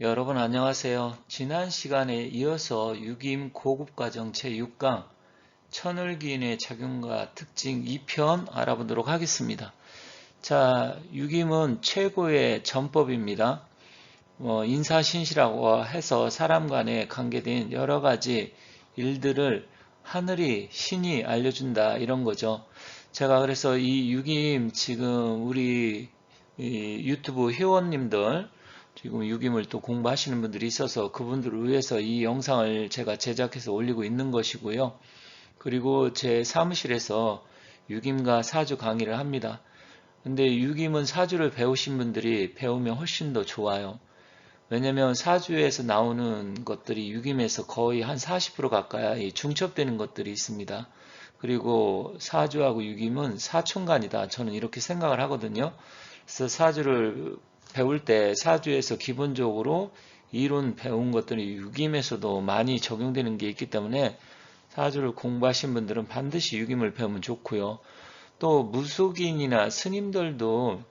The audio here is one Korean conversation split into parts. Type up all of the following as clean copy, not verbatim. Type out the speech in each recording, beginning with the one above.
여러분 안녕하세요. 지난 시간에 이어서 유기임 고급과정 제6강 천을기인의 작용과 특징 2편 알아보도록 하겠습니다. 자, 유기임은 최고의 전법입니다. 인사신시라고 해서 사람 간에 관계된 여러 가지 일들을 하늘이, 신이 알려준다 이런 거죠. 제가 그래서 이 유기임 지금 우리 유튜브 회원님들 지금 유기임을 또 공부하시는 분들이 있어서 그분들을 위해서 이 영상을 제가 제작해서 올리고 있는 것이고요. 그리고 제 사무실에서 유기임과 사주 강의를 합니다. 근데 유기임은 사주를 배우신 분들이 배우면 훨씬 더 좋아요. 왜냐면 사주에서 나오는 것들이 유기임에서 거의 한 40% 가까이 중첩되는 것들이 있습니다. 그리고 사주하고 유기임은 사촌간이다. 저는 이렇게 생각을 하거든요. 그래서 사주를 배울 때 사주에서 기본적으로 이론 배운 것들이 유기임에서도 많이 적용되는 게 있기 때문에 사주를 공부하신 분들은 반드시 유기임을 배우면 좋고요. 또 무속인이나 스님들도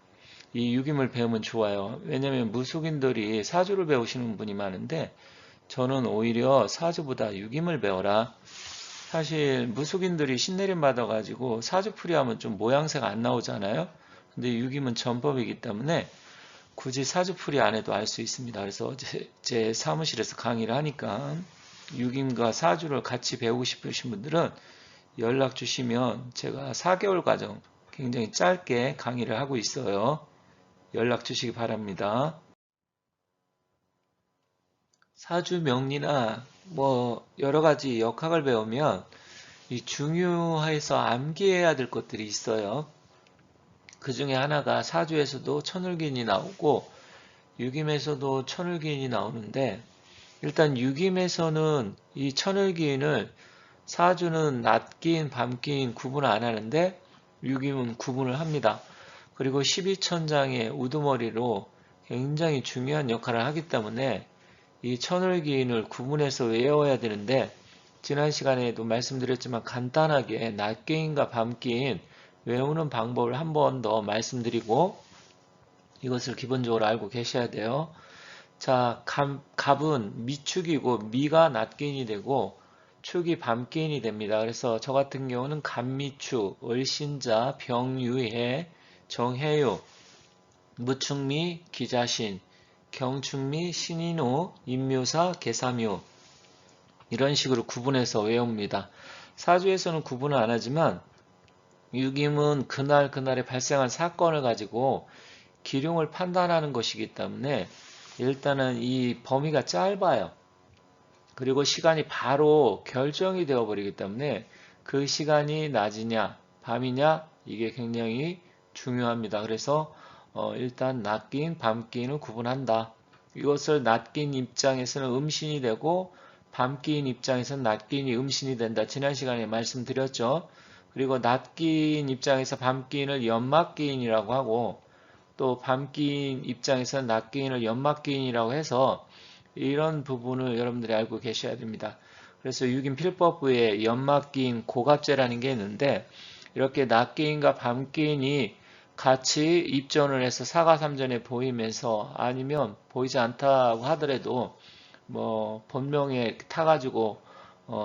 이 유기임을 배우면 좋아요. 왜냐하면 무속인들이 사주를 배우시는 분이 많은데 저는 오히려 사주보다 유기임을 배워라. 사실 무속인들이 신내림 받아가지고 사주풀이 하면 좀 모양새가 안 나오잖아요. 근데 유기임은 전법이기 때문에 굳이 사주풀이 안 해도 알 수 있습니다. 그래서 제 사무실에서 강의를 하니까 유기임과 사주를 같이 배우고 싶으신 분들은 연락 주시면 제가 4개월 과정 굉장히 짧게 강의를 하고 있어요. 연락 주시기 바랍니다. 사주 명리나 뭐 여러 가지 역학을 배우면 이 중요해서 암기해야 될 것들이 있어요. 그 중에 하나가 사주에서도 천을기인이 나오고 유김에서도 천을기인이 나오는데 일단 유김에서는 이 천을기인을 사주는 낮기인, 밤기인 구분을 안 하는데 유김은 구분을 합니다. 그리고 12천장의 우두머리로 굉장히 중요한 역할을 하기 때문에 이 천을기인을 구분해서 외워야 되는데 지난 시간에도 말씀드렸지만 간단하게 낮기인과 밤기인 외우는 방법을 한 번 더 말씀드리고 이것을 기본적으로 알고 계셔야 돼요. 자, 갑은 미축이고 미가 낮기인이 되고 축이 밤기인이 됩니다. 그래서 저 같은 경우는 갑미축, 을신자, 병유해, 정해유, 무축미, 기자신, 경축미, 신인호, 임묘사, 계사묘 이런 식으로 구분해서 외웁니다. 사주에서는 구분을 안 하지만 유김은 그날그날에 발생한 사건을 가지고 기룡을 판단하는 것이기 때문에 일단은 이 범위가 짧아요. 그리고 시간이 바로 결정이 되어버리기 때문에 그 시간이 낮이냐 밤이냐 이게 굉장히 중요합니다. 그래서 일단 낮기인 밤기인을 구분한다. 이것을 낮기인 입장에서는 음신이 되고 밤기인 입장에서는 낮기인이 음신이 된다. 지난 시간에 말씀드렸죠. 그리고 낮기인 입장에서 밤기인을 연막기인이라고 하고 또 밤기인 입장에서는 낮기인을 연막기인이라고 해서 이런 부분을 여러분들이 알고 계셔야 됩니다. 그래서 유긴필법부에 연막기인 고갑제라는 게 있는데 이렇게 낮기인과 밤기인이 같이 입전을 해서 사가삼전에 보이면서 아니면 보이지 않다고 하더라도 뭐 본명에 타가지고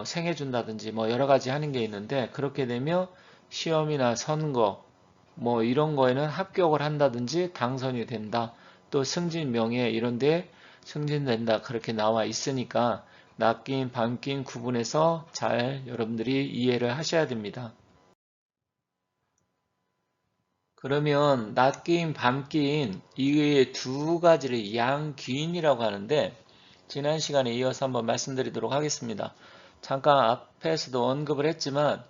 생해준다든지 뭐 여러 가지 하는 게 있는데 그렇게 되면 시험이나 선거 뭐 이런 거에는 합격을 한다든지 당선이 된다. 또 승진 명예 이런데 승진된다. 그렇게 나와 있으니까 낮긴 밤긴 구분해서 잘 여러분들이 이해를 하셔야 됩니다. 그러면 낮긴 밤긴 이외에 두 가지를 양귀인이라고 하는데 지난 시간에 이어서 한번 말씀드리도록 하겠습니다. 잠깐 앞에서도 언급을 했지만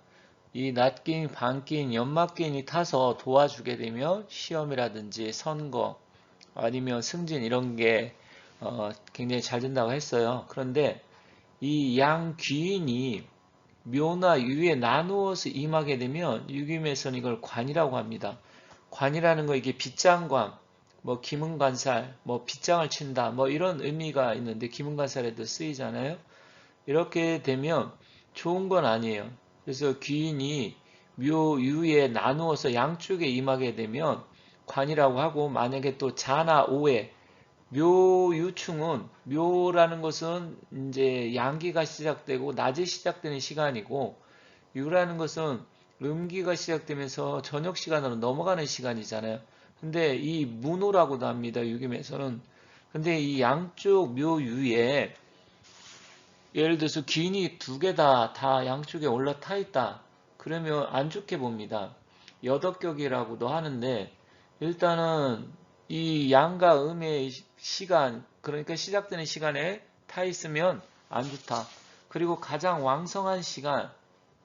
이 낮긴, 밤긴, 연막긴이 타서 도와주게 되면 시험이라든지 선거 아니면 승진 이런 게 굉장히 잘 된다고 했어요. 그런데 이 양귀인이 묘나 유에 나누어서 임하게 되면 유김에서는 이걸 관이라고 합니다. 관이라는 거 이게 빗장광, 뭐 기문관살, 뭐 빗장을 친다, 뭐 이런 의미가 있는데 기문관살에도 쓰이잖아요. 이렇게 되면 좋은 건 아니에요. 그래서 귀인이 묘, 유에 나누어서 양쪽에 임하게 되면 관이라고 하고 만약에 또 자나 오해 묘유충은 묘라는 것은 이제 양기가 시작되고 낮이 시작되는 시간이고 유라는 것은 음기가 시작되면서 저녁 시간으로 넘어가는 시간이잖아요. 근데 이 문호라고도 합니다. 유김에서는. 근데 이 양쪽 묘유에 예를 들어서 기인이 두 개 다 양쪽에 올라타 있다. 그러면 안 좋게 봅니다. 여덕격이라고도 하는데 일단은 이 양과 음의 시간, 그러니까 시작되는 시간에 타 있으면 안 좋다. 그리고 가장 왕성한 시간,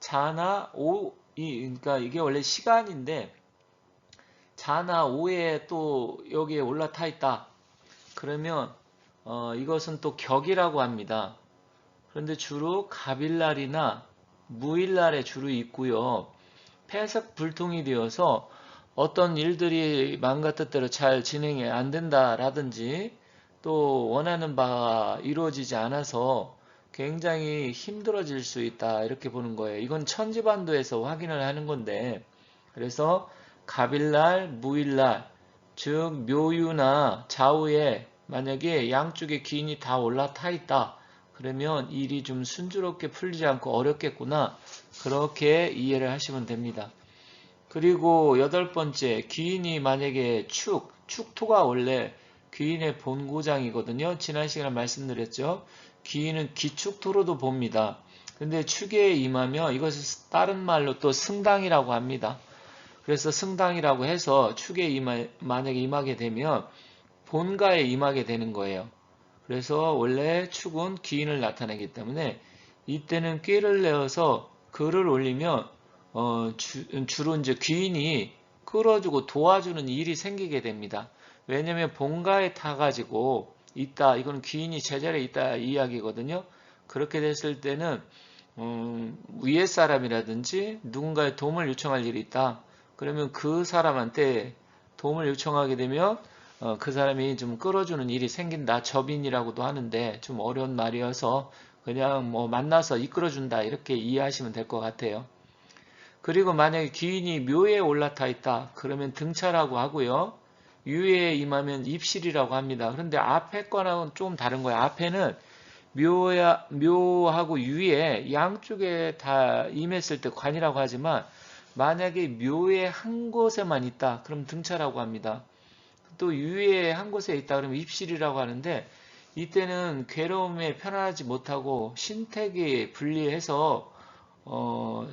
자나 오, 그러니까 이게 원래 시간인데 자나 오에 또 여기에 올라타 있다. 그러면 이것은 또 격이라고 합니다. 그런데 주로 갑일날이나 무일날에 주로 있고요. 폐색 불통이 되어서 어떤 일들이 마음 같은 대로 잘 진행이 안 된다라든지 또 원하는 바가 이루어지지 않아서 굉장히 힘들어질 수 있다 이렇게 보는 거예요. 이건 천지반도에서 확인을 하는 건데 그래서 갑일날, 무일날 즉 묘유나 좌우에 만약에 양쪽에 기인이 다 올라타 있다. 그러면 일이 좀 순조롭게 풀리지 않고 어렵겠구나. 그렇게 이해를 하시면 됩니다. 그리고 여덟 번째, 귀인이 만약에 축토가 원래 귀인의 본고장이거든요. 지난 시간에 말씀드렸죠. 귀인은 기축토로도 봅니다. 근데 축에 임하며 이것을 다른 말로 또 승당이라고 합니다. 그래서 승당이라고 해서 축에 만약에 임하게 되면 본가에 임하게 되는 거예요. 그래서 원래 축은 기인을 나타내기 때문에 이때는 꾀를 내어서 글을 올리면 주로 이제 귀인이 끌어주고 도와주는 일이 생기게 됩니다. 왜냐면 본가에 타가지고 있다. 이건 귀인이 제자리에 있다 이야기거든요. 그렇게 됐을 때는 위에 사람이라든지 누군가의 도움을 요청할 일이 있다. 그러면 그 사람한테 도움을 요청하게 되면 그 사람이 좀 끌어주는 일이 생긴다. 접인이라고도 하는데 좀 어려운 말이어서 그냥 뭐 만나서 이끌어준다. 이렇게 이해하시면 될 것 같아요. 그리고 만약에 귀인이 묘에 올라타 있다. 그러면 등차라고 하고요. 유에 임하면 입실이라고 합니다. 그런데 앞에 거랑은 좀 다른 거예요. 앞에는 묘하고 유에 양쪽에 다 임했을 때 관이라고 하지만 만약에 묘의 한 곳에만 있다. 그럼 등차라고 합니다. 또 유의 한 곳에 있다 그러면 입실이라고 하는데 이때는 괴로움에 편안하지 못하고 신택이 분리해서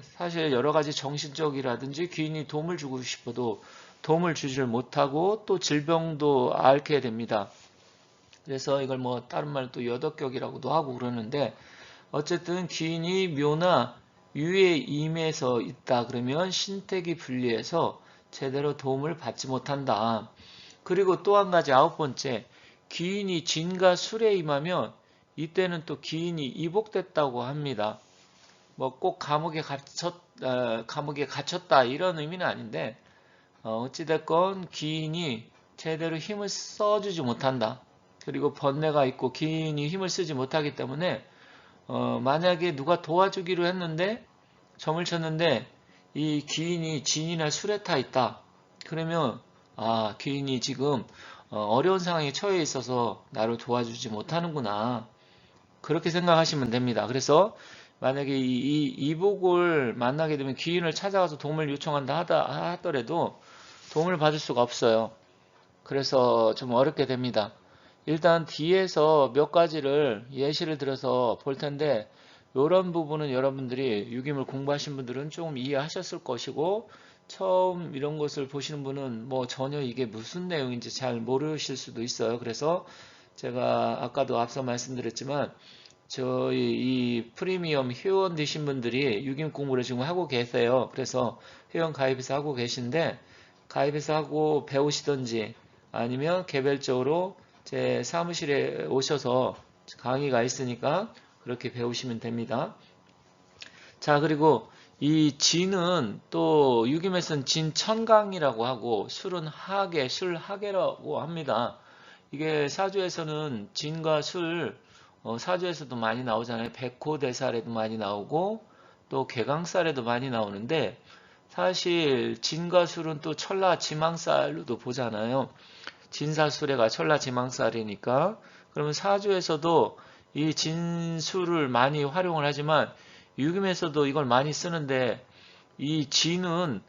사실 여러 가지 정신적이라든지 귀인이 도움을 주고 싶어도 도움을 주지를 못하고 또 질병도 앓게 됩니다. 그래서 이걸 뭐 다른 말로 또 여덕격이라고도 하고 그러는데 어쨌든 귀인이 묘나 유에 임해서 있다 그러면 신택이 분리해서 제대로 도움을 받지 못한다. 그리고 또 한 가지 아홉 번째, 귀인이 진과 술에 임하면 이때는 또 귀인이 이복됐다고 합니다. 뭐 꼭 감옥에 갇혔다 이런 의미는 아닌데 어찌됐건 귀인이 제대로 힘을 써주지 못한다. 그리고 번뇌가 있고 귀인이 힘을 쓰지 못하기 때문에 만약에 누가 도와주기로 했는데 점을 쳤는데 이 귀인이 진이나 술에 타 있다. 그러면 귀인이 지금 어려운 상황에 처해 있어서 나를 도와주지 못하는구나. 그렇게 생각하시면 됩니다. 그래서 만약에 이 이복을 만나게 되면 귀인을 찾아가서 도움을 요청한다 하더라도 도움을 받을 수가 없어요. 그래서 좀 어렵게 됩니다. 일단 뒤에서 몇 가지를 예시를 들어서 볼 텐데 이런 부분은 여러분들이 유기물 공부하신 분들은 조금 이해하셨을 것이고 처음 이런 것을 보시는 분은 뭐 전혀 이게 무슨 내용인지 잘 모르실 수도 있어요. 그래서 제가 아까도 앞서 말씀드렸지만 저희 이 프리미엄 회원 되신 분들이 유기물 공부를 지금 하고 계세요. 그래서 회원 가입해서 하고 계신데 가입해서 하고 배우시던지 아니면 개별적으로 제 사무실에 오셔서 강의가 있으니까 그렇게 배우시면 됩니다. 자, 그리고 이 진은 또 유김에서는 진천강이라고 하고 술은 하계, 술하계라고 합니다. 이게 사주에서는 진과 술, 사주에서도 많이 나오잖아요. 백호대살에도 많이 나오고 또 개강살에도 많이 나오는데 사실 진과 술은 또 천라 지망살로도 보잖아요. 진사수레가 천라지망살이니까. 그러면 사주에서도 이 진수를 많이 활용을 하지만 유금에서도 이걸 많이 쓰는데 이 진은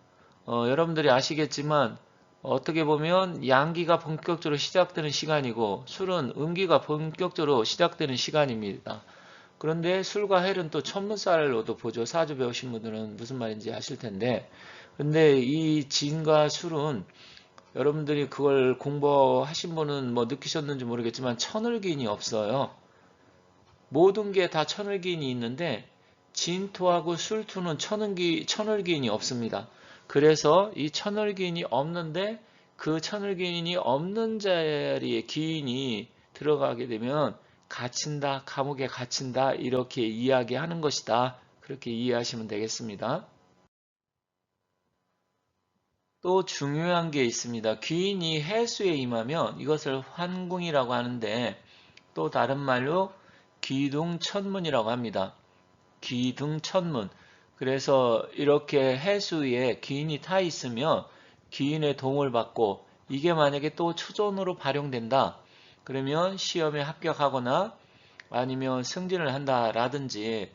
여러분들이 아시겠지만 어떻게 보면 양기가 본격적으로 시작되는 시간이고 술은 음기가 본격적으로 시작되는 시간입니다. 그런데 술과 헬은 또 천문살로도 보죠. 사주 배우신 분들은 무슨 말인지 아실 텐데. 근데 이 진과 술은 여러분들이 그걸 공부하신 분은 뭐 느끼셨는지 모르겠지만 천을기인이 없어요. 모든 게 다 천을기인이 있는데 진토하고 술토는 천을기인이 없습니다. 그래서 이 천을기인이 없는데 그 천을기인이 없는 자리에 기인이 들어가게 되면 갇힌다, 감옥에 갇힌다 이렇게 이야기하는 것이다. 그렇게 이해하시면 되겠습니다. 또 중요한 게 있습니다. 귀인이 해수에 임하면 이것을 환궁이라고 하는데 또 다른 말로 기둥천문이라고 합니다. 기둥천문. 그래서 이렇게 해수에 기인이 타 있으면 기인의 도움을 받고 이게 만약에 또 초전으로 발용된다. 그러면 시험에 합격하거나 아니면 승진을 한다라든지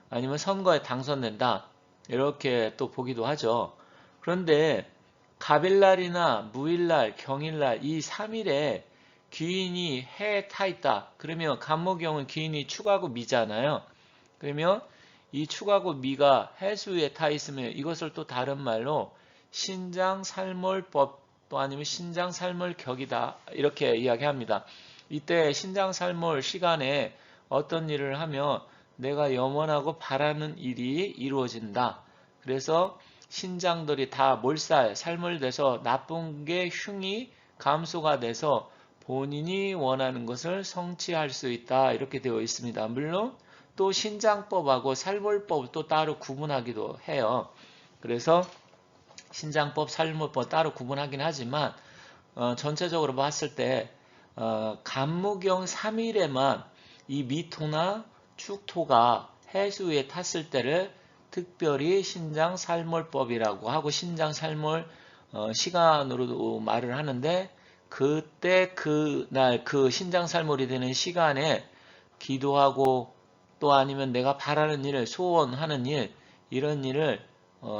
아니면 선거에 당선된다. 이렇게 또 보기도 하죠. 그런데 갑일날이나 무일날, 경일날 이 3일에 귀인이 해에 타 있다. 그러면 간목경은 귀인이 축하고 미잖아요. 그러면 이 축하고 미가 해수에 타 있으면 이것을 또 다른 말로 신장살몰법 또 아니면 신장살몰격이다. 이렇게 이야기합니다. 이때 신장살몰 시간에 어떤 일을 하면 내가 염원하고 바라는 일이 이루어진다. 그래서 신장들이 다 몰살, 살몰돼서 나쁜 게 흉이 감소가 돼서 본인이 원하는 것을 성취할 수 있다. 이렇게 되어 있습니다. 물론 또 신장법하고 살몰법을 또 따로 구분하기도 해요. 그래서 신장법, 살몰법 따로 구분하긴 하지만 전체적으로 봤을 때 간무경 3일에만 이 미토나 축토가 해수에 탔을 때를 특별히 신장살몰법이라고 하고 신장살몰 시간으로도 말을 하는데 그때 그날 그 신장살몰이 되는 시간에 기도하고 또 아니면 내가 바라는 일을 소원하는 일 이런 일을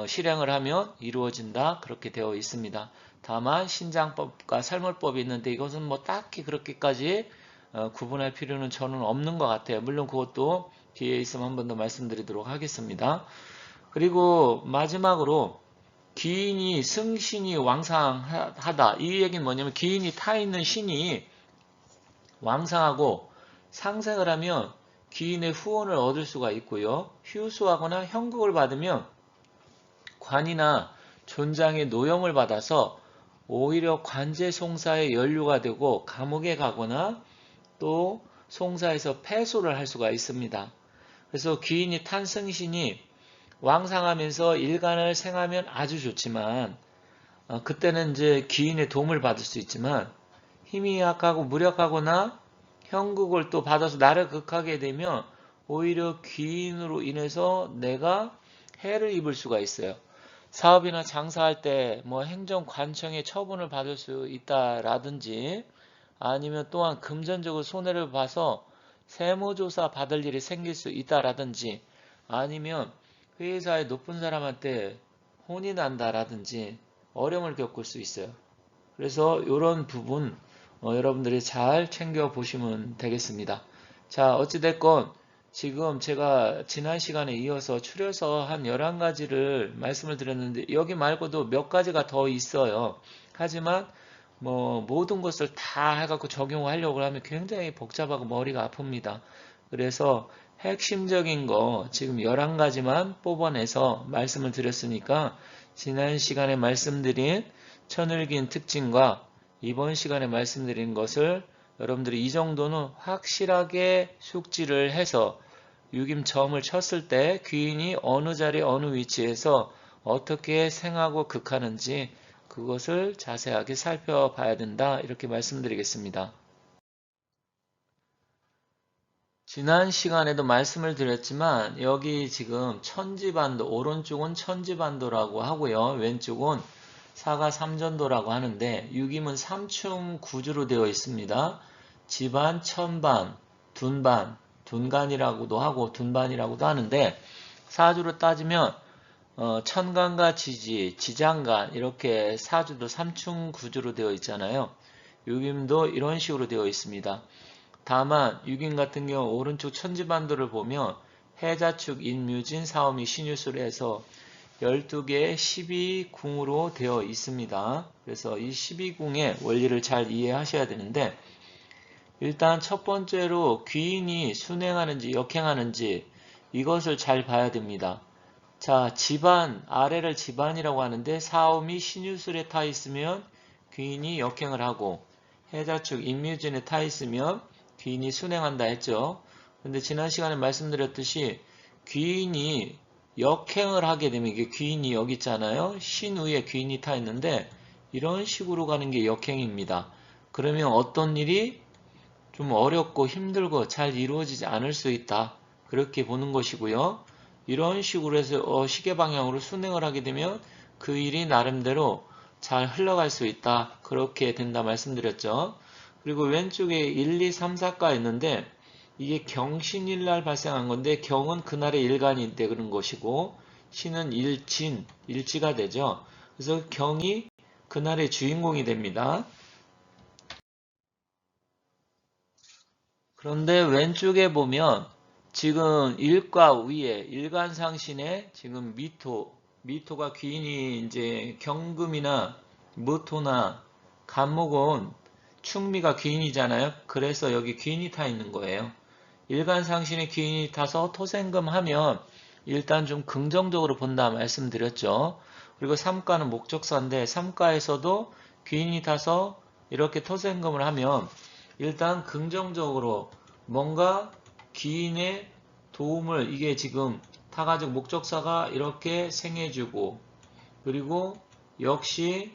실행을 하면 이루어진다 그렇게 되어 있습니다. 다만 신장법과 살몰법이 있는데 이것은 뭐 딱히 그렇게까지 구분할 필요는 저는 없는 것 같아요. 물론 그것도 뒤에 있으면 한 번 더 말씀드리도록 하겠습니다. 그리고 마지막으로 기인이 승신이 왕상하다. 이 얘기는 뭐냐면 기인이 타 있는 신이 왕상하고 상생을 하면 기인의 후원을 얻을 수가 있고요. 휴수하거나 형국을 받으면 관이나 존장의 노염을 받아서 오히려 관제 송사의 연류가 되고 감옥에 가거나 또 송사에서 패소를 할 수가 있습니다. 그래서 귀인이 탄 승신이 왕상하면서 일간을 생하면 아주 좋지만 그때는 이제 귀인의 도움을 받을 수 있지만 힘이 약하고 무력하거나 형국을 또 받아서 나를 극하게 되면 오히려 귀인으로 인해서 내가 해를 입을 수가 있어요. 사업이나 장사할 때 뭐 행정관청의 처분을 받을 수 있다라든지 아니면 또한 금전적으로 손해를 봐서 세무조사 받을 일이 생길 수 있다라든지 아니면 회사의 높은 사람한테 혼이 난다라든지 어려움을 겪을 수 있어요. 그래서 이런 부분 여러분들이 잘 챙겨 보시면 되겠습니다. 자, 어찌됐건 지금 제가 지난 시간에 이어서 추려서 한 11가지를 말씀을 드렸는데 여기 말고도 몇 가지가 더 있어요. 하지만 뭐 모든 것을 다 해갖고 적용하려고 하면 굉장히 복잡하고 머리가 아픕니다. 그래서 핵심적인 거 지금 11가지만 뽑아내서 말씀을 드렸으니까 지난 시간에 말씀드린 천을기인 특징과 이번 시간에 말씀드린 것을 여러분들이 이 정도는 확실하게 숙지를 해서 유김점을 쳤을 때 귀인이 어느 자리 어느 위치에서 어떻게 생하고 극하는지 그것을 자세하게 살펴봐야 된다 이렇게 말씀드리겠습니다. 지난 시간에도 말씀을 드렸지만 여기 지금 천지반도 오른쪽은 천지반도라고 하고요. 왼쪽은 사가 삼전도라고 하는데 육임은 삼충 구주로 되어 있습니다. 지반, 천반, 둔반, 둔간이라고도 하고 둔반이라고도 하는데 사주로 따지면 천간과 지지, 지장간 이렇게 사주도 삼충 구주로 되어 있잖아요. 육임도 이런 식으로 되어 있습니다. 다만 육임 같은 경우 오른쪽 천지반도를 보면 해자축, 인묘진, 사오미, 신유술을 해서 12개의 12궁으로 되어 있습니다. 그래서 이 12궁의 원리를 잘 이해하셔야 되는데 일단 첫 번째로 귀인이 순행하는지 역행하는지 이것을 잘 봐야 됩니다. 자, 지반, 아래를 지반이라고 하는데 사오미 신유술에 타 있으면 귀인이 역행을 하고 해자축 인묘진에 타 있으면 귀인이 순행한다 했죠. 근데 지난 시간에 말씀드렸듯이 귀인이 역행을 하게 되면 이게 귀인이 여기 있잖아요. 신 위에 귀인이 타 있는데 이런 식으로 가는 게 역행입니다. 그러면 어떤 일이 좀 어렵고 힘들고 잘 이루어지지 않을 수 있다. 그렇게 보는 것이고요. 이런 식으로 해서 시계 방향으로 순행을 하게 되면 그 일이 나름대로 잘 흘러갈 수 있다. 그렇게 된다 말씀드렸죠. 그리고 왼쪽에 1, 2, 3, 4가 있는데 이게 경신일날 발생한 건데 경은 그날의 일간이 되는 것이고 신은 일진, 일지가 되죠. 그래서 경이 그날의 주인공이 됩니다. 그런데 왼쪽에 보면 지금 일과 위에 일간상신에 지금 미토가 귀인이 이제 경금이나 무토나 간목은 충미가 귀인이잖아요. 그래서 여기 귀인이 타 있는 거예요. 일간상신에 귀인이 타서 토생금 하면 일단 좀 긍정적으로 본다 말씀드렸죠. 그리고 삼가는 목적사인데 삼가에서도 귀인이 타서 이렇게 토생금을 하면 일단 긍정적으로 뭔가 귀인의 도움을 이게 지금 타가지고 목적사가 이렇게 생해주고 그리고 역시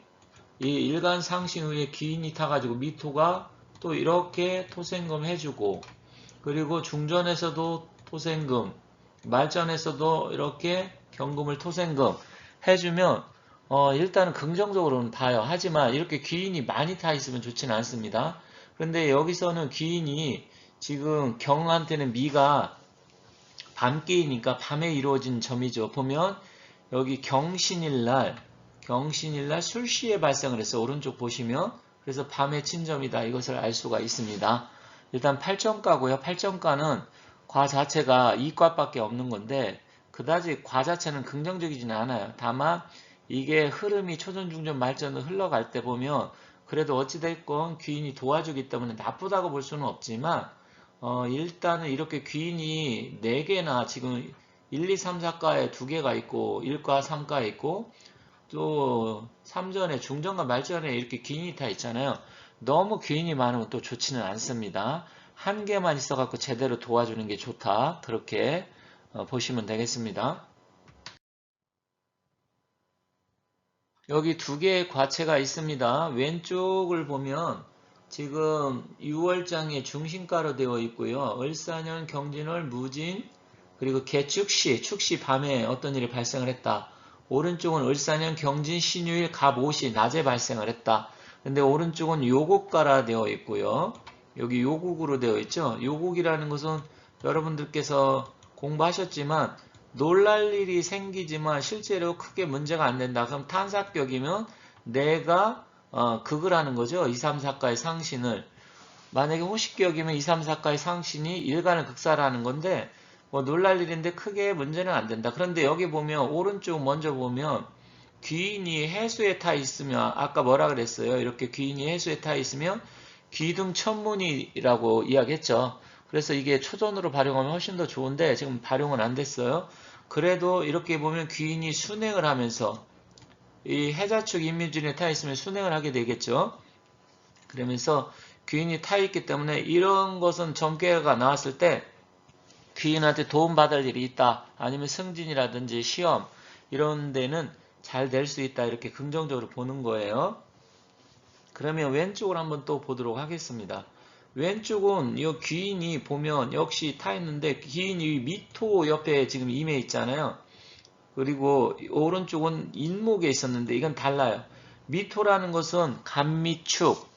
이 일간상신 후에 귀인이 타가지고 미토가 또 이렇게 토생금 해주고 그리고 중전에서도 토생금 말전에서도 이렇게 경금을 토생금 해주면 일단은 긍정적으로는 봐요. 하지만 이렇게 귀인이 많이 타 있으면 좋지는 않습니다. 그런데 여기서는 귀인이 지금 경한테는 미가 밤기니까 밤에 이루어진 점이죠. 보면 여기 경신일날 술시에 발생을 해서 오른쪽 보시면 그래서 밤의 친점이다. 이것을 알 수가 있습니다. 일단 8점가고요. 8점가는 과 자체가 이과밖에 없는 건데 그다지 과 자체는 긍정적이지는 않아요. 다만 이게 흐름이 초전, 중전, 말전으로 흘러갈 때 보면 그래도 어찌됐건 귀인이 도와주기 때문에 나쁘다고 볼 수는 없지만 일단은 이렇게 귀인이 4개나 지금 1, 2, 3, 4가에 2개가 있고 1가, 3가에 있고 또 3전에 중전과 말전에 이렇게 귀인이 다 있잖아요. 너무 귀인이 많으면 또 좋지는 않습니다. 한 개만 있어갖고 제대로 도와주는 게 좋다. 그렇게 보시면 되겠습니다. 여기 2개의 과체가 있습니다. 왼쪽을 보면 지금 6월장에 중신가로 되어 있고요. 을사년, 경진월, 무진, 그리고 개축시, 축시 밤에 어떤 일이 발생을 했다. 오른쪽은 을사년, 경진, 신유일, 갑오시 낮에 발생을 했다. 근데 오른쪽은 요국가라 되어 있고요. 여기 요국으로 되어 있죠. 요국이라는 것은 여러분들께서 공부하셨지만 놀랄 일이 생기지만 실제로 크게 문제가 안 된다. 그럼 탄사격이면 내가 극을 하는 거죠. 2, 3, 4가의 상신을. 만약에 호식격이면 2, 3, 4가의 상신이 일간을 극사라는 건데 뭐 놀랄 일인데 크게 문제는 안 된다. 그런데 여기 보면 오른쪽 먼저 보면 귀인이 해수에 타 있으면 아까 뭐라 그랬어요? 이렇게 귀인이 해수에 타 있으면 귀등천문이라고 이야기했죠. 그래서 이게 초전으로 발용하면 훨씬 더 좋은데 지금 발용은 안 됐어요. 그래도 이렇게 보면 귀인이 순행을 하면서 이 해자축 인묘진에 타 있으면 순행을 하게 되겠죠. 그러면서 귀인이 타 있기 때문에 이런 것은 점괘가 나왔을 때 귀인한테 도움받을 일이 있다. 아니면 승진이라든지 시험 이런 데는 잘 될 수 있다. 이렇게 긍정적으로 보는 거예요. 그러면 왼쪽을 한번 또 보도록 하겠습니다. 왼쪽은 이 귀인이 보면 역시 타 있는데 귀인이 미토 옆에 지금 임해 있잖아요. 그리고 오른쪽은 인목에 있었는데 이건 달라요. 미토라는 것은 간미축,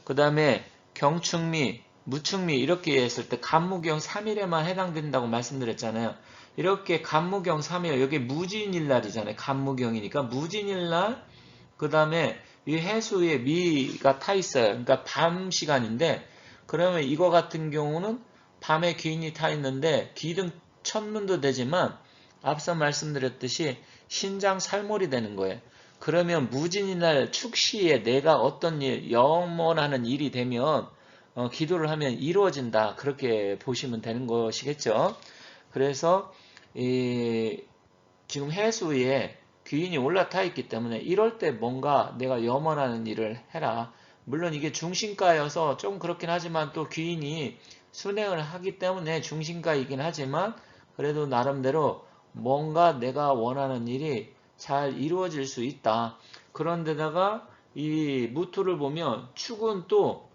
그 다음에 경축미, 무축미 이렇게 했을 때 간무경 3일에만 해당된다고 말씀드렸잖아요. 이렇게 간무경 3일, 여기 무진일날이잖아요. 간무경이니까 무진일날, 그 다음에 이 해수에 미가 타 있어요. 그러니까 밤 시간인데, 그러면 이거 같은 경우는 밤에 귀인이 타 있는데 기등 천문도 되지만 앞서 말씀드렸듯이 신장 살몰이 되는 거예요. 그러면 무진이날 축시에 내가 어떤 일, 영원하는 일이 되면 기도를 하면 이루어진다. 그렇게 보시면 되는 것이겠죠. 그래서 지금 해수에 귀인이 올라타 있기 때문에 이럴 때 뭔가 내가 염원하는 일을 해라. 물론 이게 중신가여서 좀 그렇긴 하지만 또 귀인이 순행을 하기 때문에 중신가이긴 하지만 그래도 나름대로 뭔가 내가 원하는 일이 잘 이루어질 수 있다. 그런데다가 이 무토를 보면 축은 또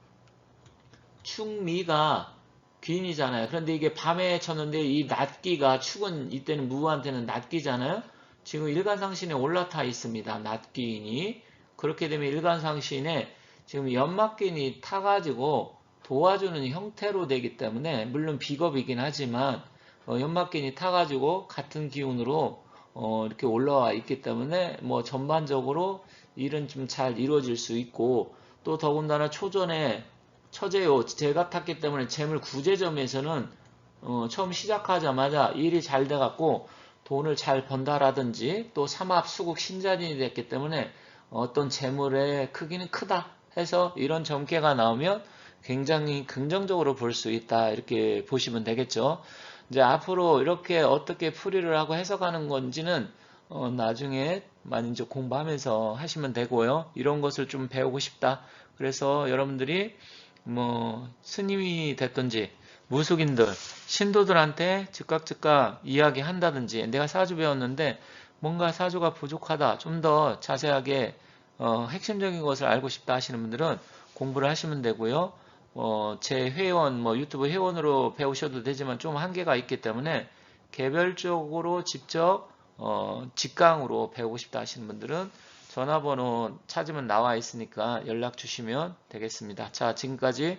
축미가 귀인이잖아요. 그런데 이게 밤에 쳤는데 이 낮기가 축은 이때는 무한테는 낮기잖아요. 지금 일간상신에 올라타 있습니다. 낮기인이. 그렇게 되면 일간상신에 지금 연막기인이 타가지고 도와주는 형태로 되기 때문에 물론 비겁이긴 하지만 연막기인이 타가지고 같은 기운으로 이렇게 올라와 있기 때문에 뭐 전반적으로 일은 좀 잘 이루어질 수 있고 또 더군다나 초전에 처제요 제가 탔기 때문에 재물 구제점에서는 처음 시작하자마자 일이 잘 돼갖고 돈을 잘 번다라든지 또 삼합 수국 신자진이 됐기 때문에 어떤 재물의 크기는 크다 해서 이런 점괘가 나오면 굉장히 긍정적으로 볼 수 있다 이렇게 보시면 되겠죠. 이제 앞으로 이렇게 어떻게 풀이를 하고 해석하는 건지는 나중에 많이 이제 공부하면서 하시면 되고요. 이런 것을 좀 배우고 싶다. 그래서 여러분들이 뭐 스님이 됐든지 무속인들, 신도들한테 즉각 이야기한다든지 내가 사주 배웠는데 뭔가 사주가 부족하다. 좀 더 자세하게 핵심적인 것을 알고 싶다 하시는 분들은 공부를 하시면 되고요. 제 회원, 유튜브 회원으로 배우셔도 되지만 좀 한계가 있기 때문에 개별적으로 직접 직강으로 배우고 싶다 하시는 분들은 전화번호 찾으면 나와 있으니까 연락 주시면 되겠습니다. 자, 지금까지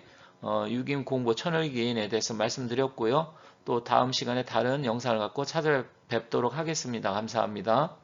유김 공부 천을기인에 대해서 말씀드렸고요. 또 다음 시간에 다른 영상을 갖고 찾아뵙도록 하겠습니다. 감사합니다.